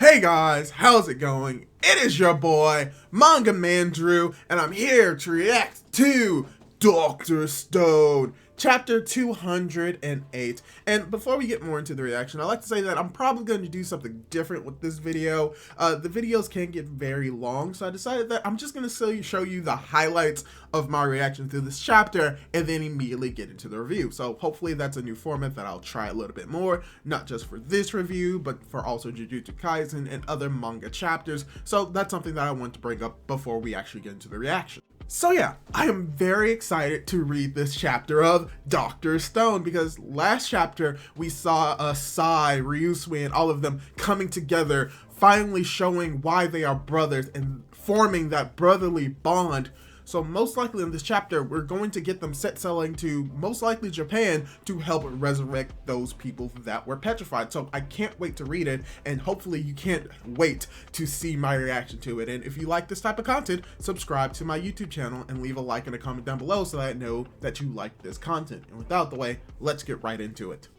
Hey guys, how's it going? It is your boy, Manga Man Drew, and I'm here to react to Dr. Stone, chapter 208. And before we get more into the reaction, I'd like to say that I'm probably going to do something different with this video. The videos can get very long, so I decided that I'm just going to show you the highlights of my reaction to this chapter and then immediately get into the review. So hopefully that's a new format that I'll try a little bit more, not just for this review, but for also Jujutsu Kaisen and other manga chapters. So that's something that I want to bring up before we actually get into the reaction. So yeah, I am very excited to read this chapter of Dr. Stone because last chapter we saw Sai, Ryusui, and all of them coming together, finally showing why they are brothers and forming that brotherly bond. So most likely in this chapter, we're going to get them set sailing to most likely Japan to help resurrect those people that were petrified. So I can't wait to read it, and hopefully you can't wait to see my reaction to it. And if you like this type of content, subscribe to my YouTube channel and leave a like and a comment down below so that I know that you like this content. And without the way, let's get right into it.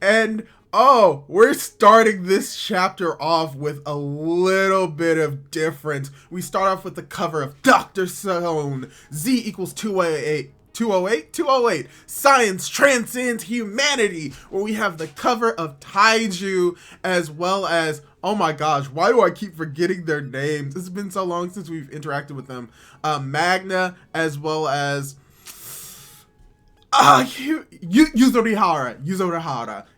And oh, we're starting this chapter off with a little bit of difference. We start off with the cover of Dr. Stone, Z equals 208. Science transcends humanity, where we have the cover of Taiju as well as, oh my gosh, why do I keep forgetting their names? It's been so long since we've interacted with them. Manga as well as Yuzurihara.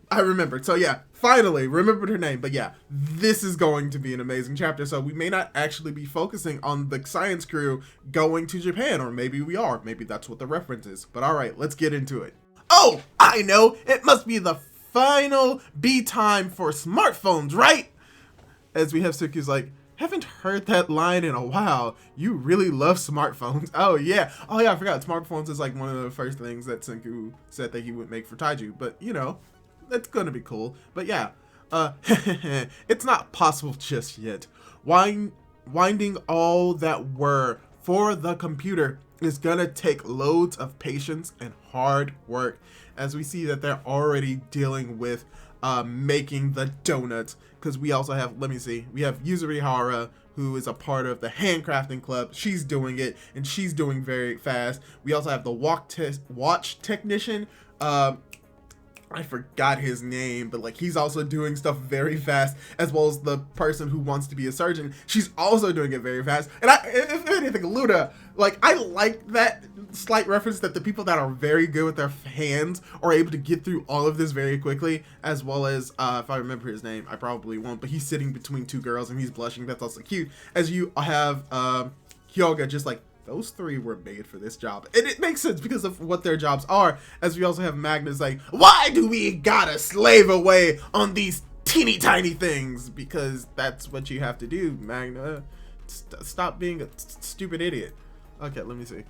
I remembered. So yeah, finally remembered her name. But yeah, this is going to be an amazing chapter. So we may not actually be focusing on the science crew going to Japan, or maybe we are. Maybe that's what the reference is. But all right, let's get into it. Oh, I know. It must be the final B time for smartphones, right? As we have Suki's like, haven't heard that line in a while. You really love smartphones. Oh yeah, I forgot. Smartphones is like one of the first things that Senku said that he would make for Taiju. But you know, that's gonna be cool. But yeah, it's not possible just yet. Winding all that were for the computer is gonna take loads of patience and hard work. As we see that they're already dealing with making the donuts, because we also have, we have Yuzurihara, who is a part of the handcrafting club. She's doing it, and she's doing very fast. We also have the watch technician. I forgot his name, but like he's also doing stuff very fast, as well as the person who wants to be a surgeon. She's also doing it very fast. And if anything, Luda, like I like that slight reference that the people that are very good with their hands are able to get through all of this very quickly, as well as if I remember his name, I probably won't, but he's sitting between two girls and he's blushing. That's also cute. As you have Hyoga just like, those three were made for this job. And it makes sense because of what their jobs are. As we also have Magnus like, why do we gotta slave away on these teeny tiny things? Because that's what you have to do, Magna. Stop being a stupid idiot. Okay, let me see.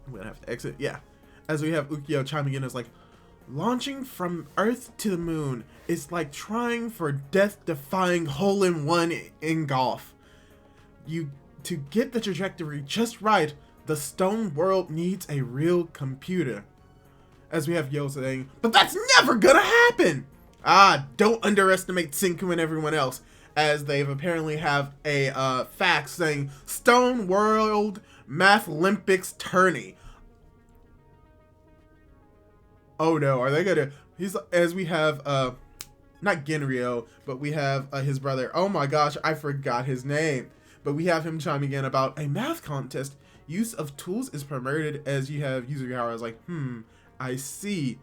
I'm gonna have to exit. Yeah. As we have Ukyo chiming in as like, launching from Earth to the moon is like trying for death-defying hole-in-one in golf. To get the trajectory just right, the stone world needs a real computer. As we have Yo saying, but that's never gonna happen! Don't underestimate Senku and everyone else, as they've apparently have a fax saying, Stone World Math Olympics tourney. Oh no, are they gonna, as we have, not Genryo, but we have his brother, oh my gosh, I forgot his name. But we have him chiming in about a math contest. Use of tools is promoted, as you have Yuzurihara's like, I see.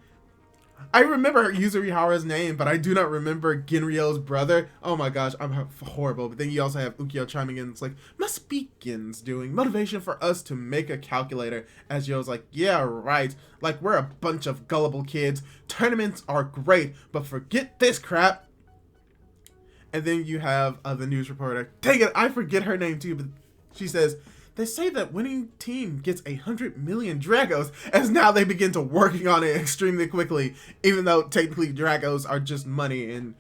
I remember Yuzurihara's name, but I do not remember Genryo's brother. Oh my gosh, I'm horrible. But then you also have Ukyo chiming in. It's like, must be Gen's doing. Motivation for us to make a calculator. As Yo's like, yeah, right. Like, we're a bunch of gullible kids. Tournaments are great, but forget this crap. And then you have the news reporter. Dang it, I forget her name too, but she says, they say that winning team gets 100 million Dragos, as now they begin to working on it extremely quickly, even though technically Dragos are just money, and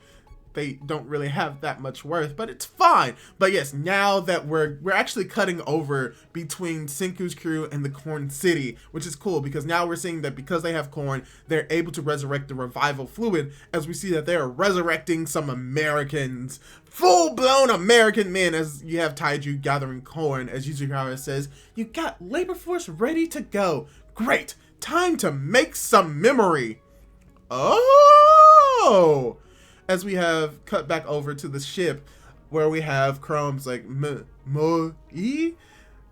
they don't really have that much worth, but it's fine. But yes, now that we're actually cutting over between Senku's crew and the Corn City, which is cool because now we're seeing that because they have corn, they're able to resurrect the revival fluid, as we see that they're resurrecting some Americans, full-blown American men, as you have Taiju gathering corn. As Yuzuriharu says, you got labor force ready to go. Great, time to make some memory. Oh, as we have cut back over to the ship where we have Chrome's like Mo-E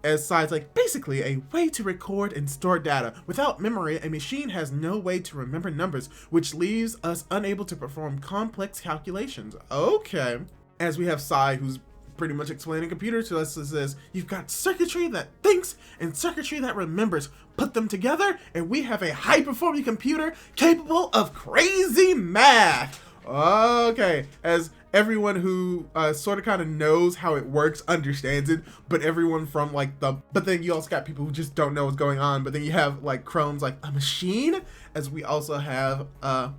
as sides like basically a way to record and store data. Without memory, a machine has no way to remember numbers, which leaves us unable to perform complex calculations. Okay. As we have Sai, who's pretty much explaining computer to us, says you've got circuitry that thinks and circuitry that remembers. Put them together and we have a high-performing computer capable of crazy math. Okay, as everyone who sort of kind of knows how it works understands it, but everyone from like but then you also got people who just don't know what's going on. But then you have like Chrome's like a machine, as we also have oh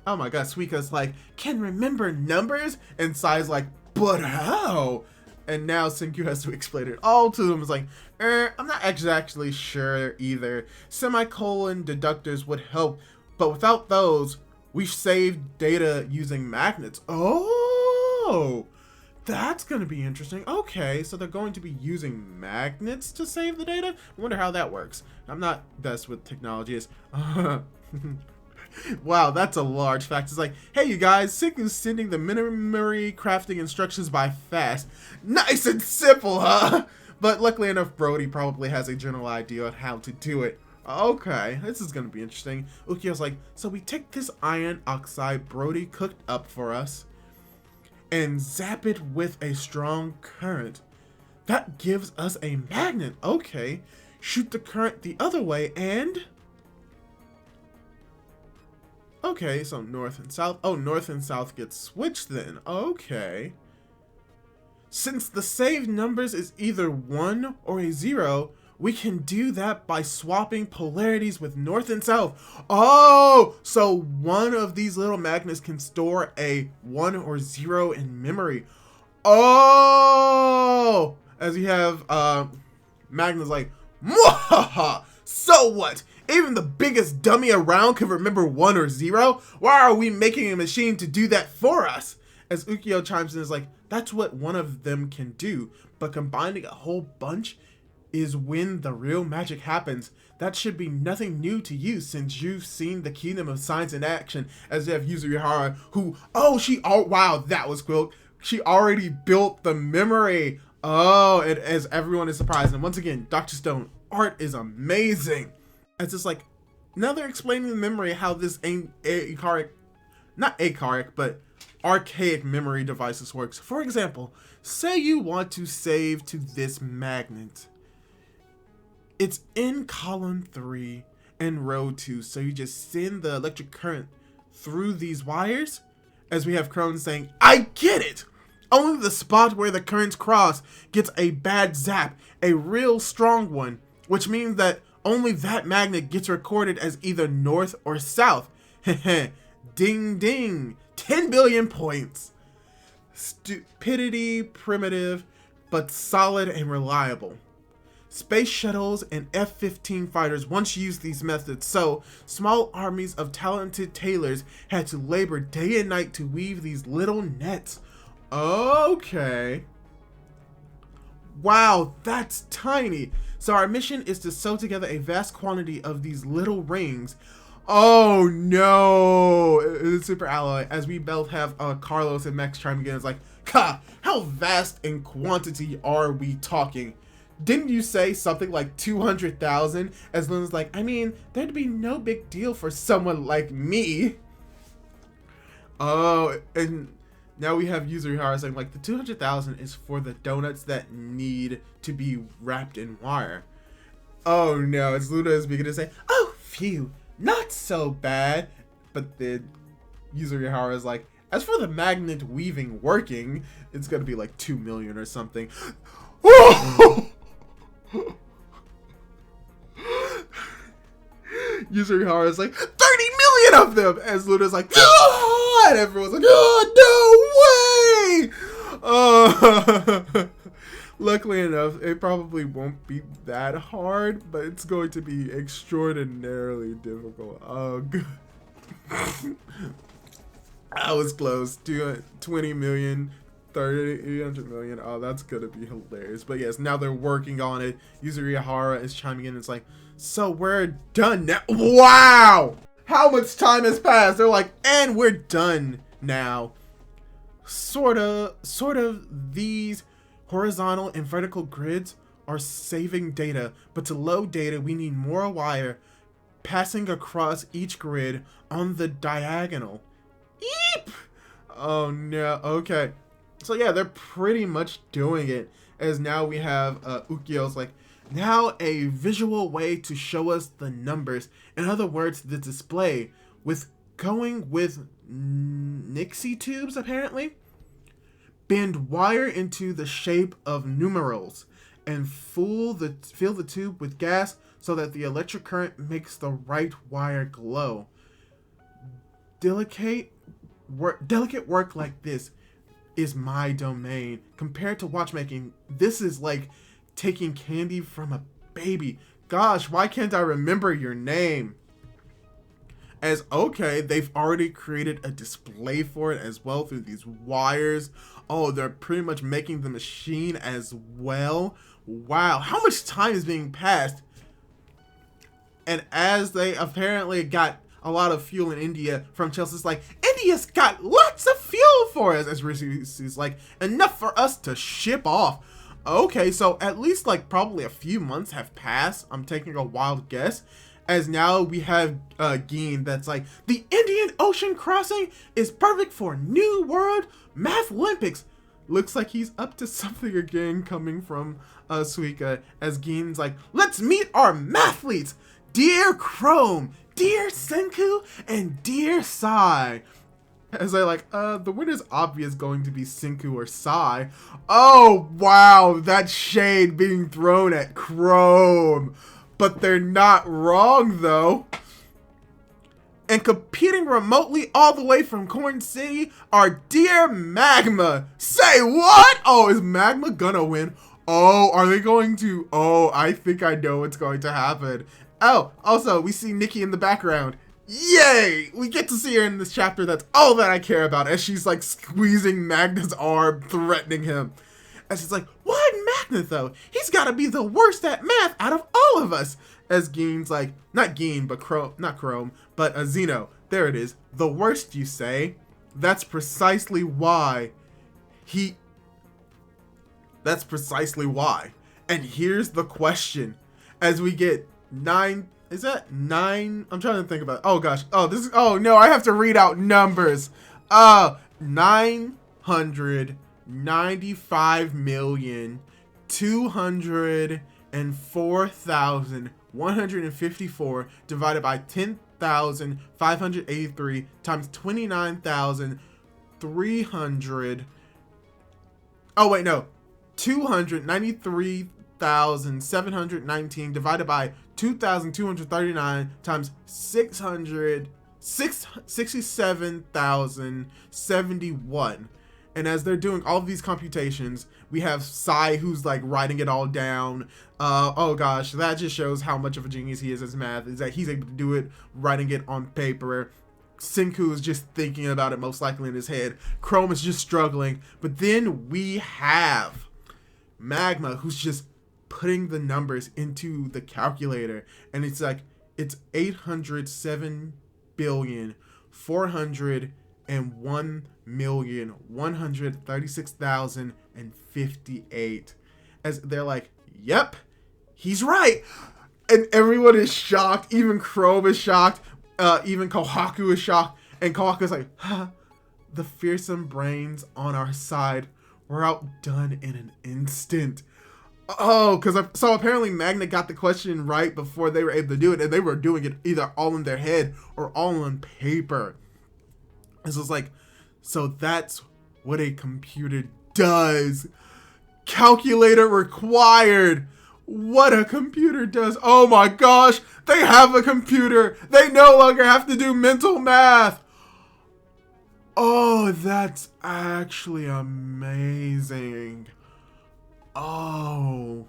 my god, Suika's like can remember numbers, and Sai's like, but how? And now Senku has to explain it all to them. It's like, I'm not exactly sure either. Semicolon deductors would help, but without those, we've saved data using magnets. Oh, that's going to be interesting. Okay, so they're going to be using magnets to save the data? I wonder how that works. I'm not best with technology. Wow, that's a large fact. It's like, hey you guys, Senku's sending the memory crafting instructions by fast. Nice and simple, huh? But luckily enough, Brody probably has a general idea on how to do it. Okay, this is gonna be interesting. Ukyo's like, so we take this iron oxide Brody cooked up for us and zap it with a strong current. That gives us a magnet. Okay, shoot the current the other way and... Okay, so north and south. Oh, north and south get switched then. Okay. Since the saved numbers is either 1 or a 0, we can do that by swapping polarities with north and south. Oh, so one of these little magnets can store a 1 or 0 in memory. Oh, as you have magnets like, mwahaha, so what? Even the biggest dummy around can remember 1 or 0? Why are we making a machine to do that for us? As Ukyo chimes in, is like, that's what one of them can do, but combining a whole bunch is when the real magic happens. That should be nothing new to you since you've seen the Kingdom of Science in action. As you have Yuzuriharu, who, wow, that was cool. She already built the memory. Oh, and as everyone is surprised. And once again, Dr. Stone, art is amazing. It's just like, now they're explaining the memory, how this but archaic memory devices works. For example, say you want to save to this magnet. It's in column 3 and row 2, so you just send the electric current through these wires, as we have Crone saying, I get it! Only the spot where the currents cross gets a bad zap, a real strong one, which means that only that magnet gets recorded as either north or south. Heh, ding ding, 10 billion points. Stupidity, primitive, but solid and reliable. Space shuttles and F-15 fighters once used these methods, so small armies of talented tailors had to labor day and night to weave these little nets. Okay. Wow, that's tiny. So our mission is to sew together a vast quantity of these little rings. Oh no, it's super alloy. As we both have Carlos and Max chiming in, it's like, how vast in quantity are we talking? Didn't you say something like 200,000? As Luna's like, I mean, there'd be no big deal for someone like me. Oh, and now we have Yuzuriharu saying like the 200,000 is for the donuts that need to be wrapped in wire. Oh no, it's Luna is beginning to say, oh phew, not so bad. But then Yuzuriharu is like, as for the magnet weaving working, it's gonna be like 2 million or something. Yuzuriharu is like, 30 million of them! As Luna's like, what? Everyone's like, oh, no way! Luckily enough, it probably won't be that hard, but it's going to be extraordinarily difficult. Oh, God. I was close. 20 million, 300 million. Oh, that's gonna be hilarious. But yes, now they're working on it. Yuzuri Hara is chiming in. It's like, so we're done now. Wow! How much time has passed? They're like, and we're done now. Sort of, these horizontal and vertical grids are saving data, but to load data, we need more wire passing across each grid on the diagonal. Eep! Oh no, okay. So yeah, they're pretty much doing it, as now we have Ukyo's like, now a visual way to show us the numbers. In other words, the display, with going with Nixie tubes apparently. Bend wire into the shape of numerals and fill the tube with gas so that the electric current makes the right wire glow. Delicate work like this is my domain. Compared to watchmaking, this is like taking candy from a baby. Gosh, why can't I remember your name? As okay, they've already created a display for it as well through these wires. Oh, they're pretty much making the machine as well. Wow, how much time is being passed? And as they apparently got a lot of fuel in India from Chelsea's like, India's got lots of fuel for us, as Rishi's like, enough for us to ship off. Okay, so at least like probably a few months have passed. I'm taking a wild guess. As now we have Geen that's like, the Indian Ocean crossing is perfect for New World Math Olympics. Looks like he's up to something again coming from Suika, as Geen's like, let's meet our mathletes. Dear Chrome, dear Senku, and dear Sai. As I like, the winner's obvious going to be Senku or Sai. Oh, wow, that shade being thrown at Chrome. But they're not wrong, though. And competing remotely all the way from Corn City are dear Magma. Say what? Oh, is Magma gonna win? Oh, are they going to? Oh, I think I know what's going to happen. Oh, also, we see Nikki in the background. Yay! We get to see her in this chapter. That's all that I care about, as she's like squeezing Magna's arm, threatening him. And she's like, why Magna though? He's gotta be the worst at math out of all of us. As Geen's like, not Geen, but Chrome, but Zeno. There it is. The worst, you say? That's precisely why That's precisely why. And here's the question. As we get 9, is that 9? I'm trying to think about it. Oh gosh. Oh no, I have to read out numbers. 995,204,154 divided by 10,583 times 29,300. Oh wait, no. 293,719 divided by 2,239 times 67,071. And as they're doing all of these computations, we have Sai who's like writing it all down. Oh gosh, that just shows how much of a genius he is as math, is that he's able to do it, writing it on paper. Senku is just thinking about it most likely in his head. Chrome is just struggling. But then we have Magma, who's just putting the numbers into the calculator, and it's like, it's 807,401,136,058. As they're like, yep, he's right. And everyone is shocked. Even Chrome is shocked. Even Kohaku is shocked. And Kohaku's like, the fearsome brains on our side were outdone in an instant. Oh, so apparently Magna got the question right before they were able to do it, and they were doing it either all in their head or all on paper. And so it's like, so that's what a computer does. Calculator required. What a computer does. Oh my gosh, they have a computer. They no longer have to do mental math. Oh, that's actually amazing. Oh.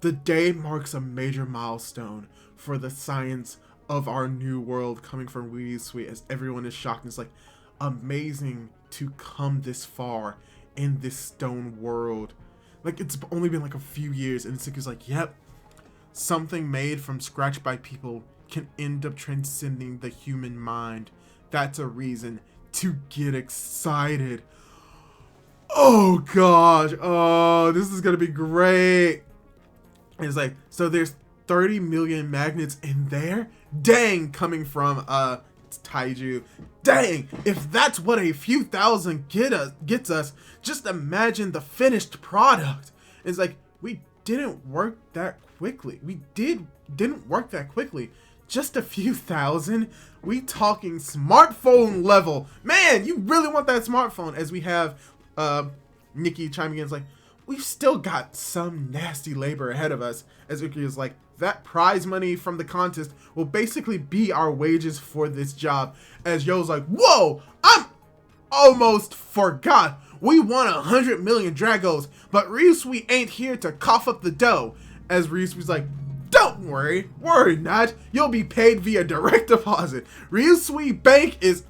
The day marks a major milestone for the science of our new world coming from Wee Sweet, as everyone is shocked. It's like amazing to come this far in this stone world. Like, it's only been like a few years, and Siku's like, yep, something made from scratch by people can end up transcending the human mind. That's a reason to get excited. Oh gosh, oh, this is gonna be great. And it's like, so there's 30 million magnets in there? Dang, coming from Taiju. Dang, if that's what a few thousand gets us, just imagine the finished product. It's like, we didn't work that quickly. Didn't work that quickly. Just a few thousand. We talking smartphone level. Man, you really want that smartphone. As we have Nikki chiming in, is like, we've still got some nasty labor ahead of us. As Uki is like, that prize money from the contest will basically be our wages for this job. As Yo's like, whoa, I'm almost forgot. We won 100 million Dragos, but Ryusui ain't here to cough up the dough. As Ryusui's like, don't worry not. You'll be paid via direct deposit. Ryusui Bank is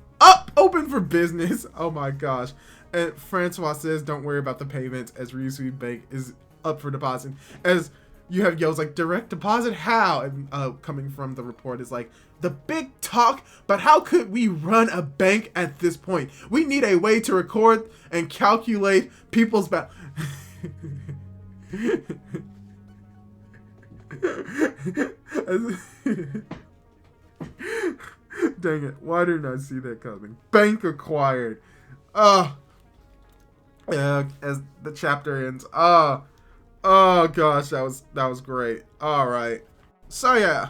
open for business. Oh my gosh. And Francois says, don't worry about the payments, as Ryusui Bank is up for deposit. As you have Yo's like, direct deposit? How? And coming from the report is like, the big talk, but how could we run a bank at this point? We need a way to record and calculate people's Dang it, why didn't I see that coming? Bank acquired. As the chapter ends. Oh gosh, that was great. All right. So yeah,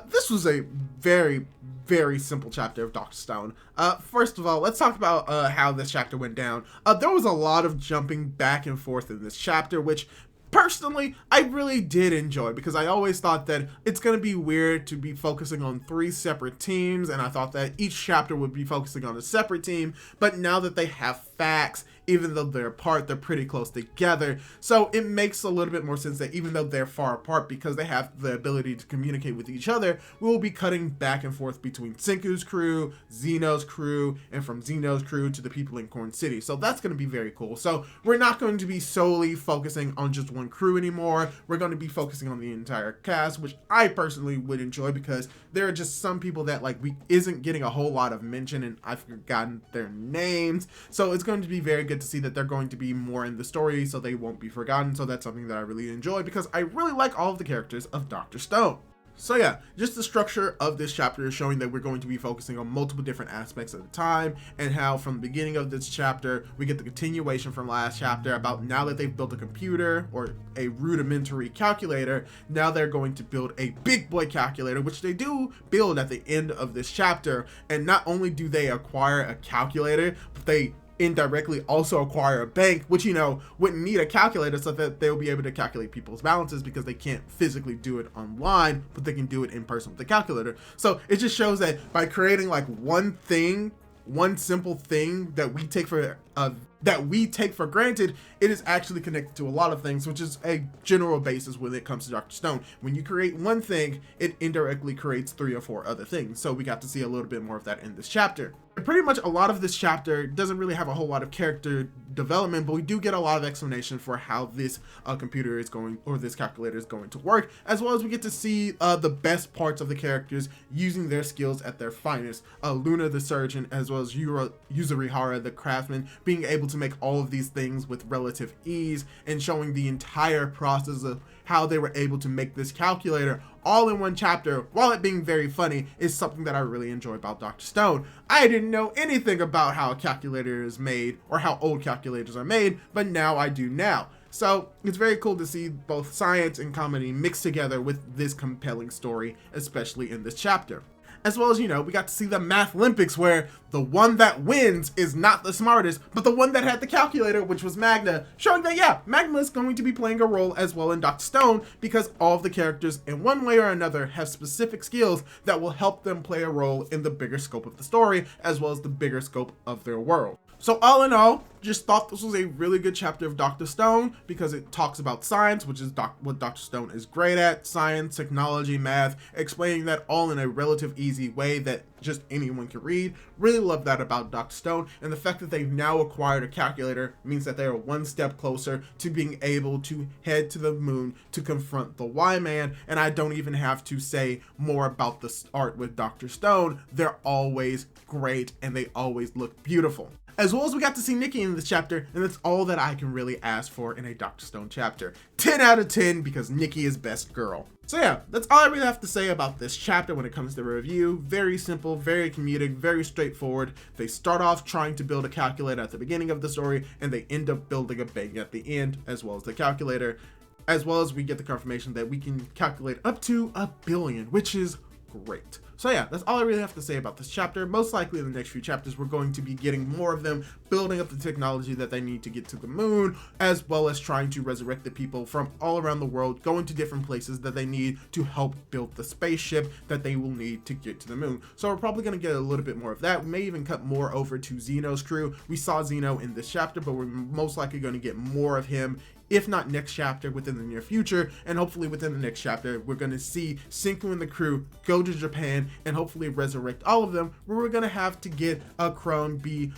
this was a very, very simple chapter of Dr. Stone. First of all, let's talk about how this chapter went down. There was a lot of jumping back and forth in this chapter, which personally, I really did enjoy, because I always thought that it's going to be weird to be focusing on 3 separate teams, and I thought that each chapter would be focusing on a separate team, but now that they have facts, even though they're apart, they're pretty close together, so it makes a little bit more sense that even though they're far apart, because they have the ability to communicate with each other, we will be cutting back and forth between Senku's crew, Zeno's crew, and from Zeno's crew to the people in Corn City, so that's going to be very cool. So we're not going to be solely focusing on just one crew anymore. We're going to be focusing on the entire cast, which I personally would enjoy, because there are just some people that like we isn't getting a whole lot of mention, and I've forgotten their names, so it's going to be very good to see that they're going to be more in the story, so they won't be forgotten. So that's something that I really enjoy, because I really like all of the characters of Dr. Stone. So yeah, just the structure of this chapter is showing that we're going to be focusing on multiple different aspects at a time, and how from the beginning of this chapter we get the continuation from last chapter about now that they've built a computer or a rudimentary calculator, now they're going to build a big boy calculator, which they do build at the end of this chapter. And not only do they acquire a calculator, but they indirectly also acquire a bank, which, you know, wouldn't need a calculator, so that they'll be able to calculate people's balances, because they can't physically do it online, but they can do it in person with the calculator. So it just shows that by creating like one simple thing that we take for granted, it is actually connected to a lot of things, which is a general basis when it comes to Dr. Stone. When you create one thing, it indirectly creates 3 or 4 other things. So we got to see a little bit more of that in this chapter. Pretty much a lot of this chapter doesn't really have a whole lot of character development, but we do get a lot of explanation for how this computer is going, or this calculator is going to work, as well as we get to see the best parts of the characters using their skills at their finest. Luna the surgeon, as well as Yuzurihara the craftsman, being able to make all of these things with relative ease, and showing the entire process of how they were able to make this calculator all in one chapter, while it being very funny, is something that I really enjoy about Dr. Stone. I didn't know anything about how a calculator is made, or how old calculators are made, but now I do now. So it's very cool to see both science and comedy mixed together with this compelling story, especially in this chapter. As well as, you know, we got to see the Math Olympics where the one that wins is not the smartest, but the one that had the calculator, which was Magna, showing that, yeah, Magna is going to be playing a role as well in Dr. Stone, because all of the characters in one way or another have specific skills that will help them play a role in the bigger scope of the story, as well as the bigger scope of their world. So all in all, just thought this was a really good chapter of Dr. Stone because it talks about science, which is what Dr. Stone is great at, science, technology, math, explaining that all in a relative easy way that just anyone can read. Really love that about Dr. Stone, and the fact that they've now acquired a calculator means that they are one step closer to being able to head to the moon to confront the Y-Man, and I don't even have to say more about the art with Dr. Stone. They're always great, and they always look beautiful. As well as we got to see Nikki in this chapter, and that's all that I can really ask for in a Dr. Stone chapter. 10 out of 10 because Nikki is best girl. So yeah, that's all I really have to say about this chapter when it comes to review. Very simple, very comedic, very straightforward. They start off trying to build a calculator at the beginning of the story, and they end up building a bank at the end, as well as the calculator. As well as we get the confirmation that we can calculate up to 1 billion, which is great. So yeah, that's all I really have to say about this chapter. Most likely in the next few chapters, we're going to be getting more of them building up the technology that they need to get to the moon, as well as trying to resurrect the people from all around the world, going to different places that they need to help build the spaceship that they will need to get to the moon. So we're probably going to get a little bit more of that. We may even cut more over to Zeno's crew. We saw Zeno in this chapter, but we're most likely going to get more of him, if not next chapter, within the near future. And hopefully within the next chapter, we're going to see Senku and the crew go to Japan and hopefully resurrect all of them, where we're going to have to get a Crone be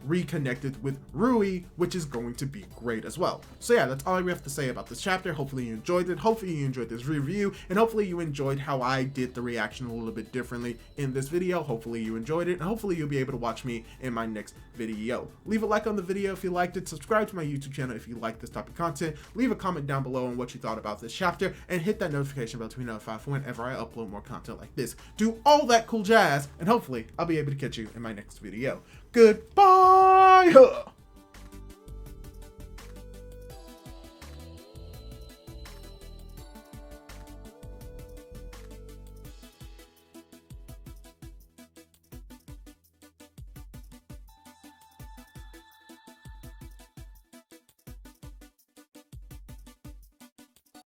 reconnected with Rui, which is going to be great as well. So yeah, that's all we have to say about this chapter. Hopefully you enjoyed it. Hopefully you enjoyed this review, and hopefully you enjoyed how I did the reaction a little bit differently in this video. Hopefully you enjoyed it, and hopefully you'll be able to watch me in my next video. Leave a like on the video if you liked it. Subscribe to my YouTube channel if you like this type of content. Leave a comment down below on what you thought about this chapter, and hit that notification bell to be notified for whenever I upload more content like this. Do all that cool jazz, and hopefully I'll be able to catch you in my next video. Goodbye!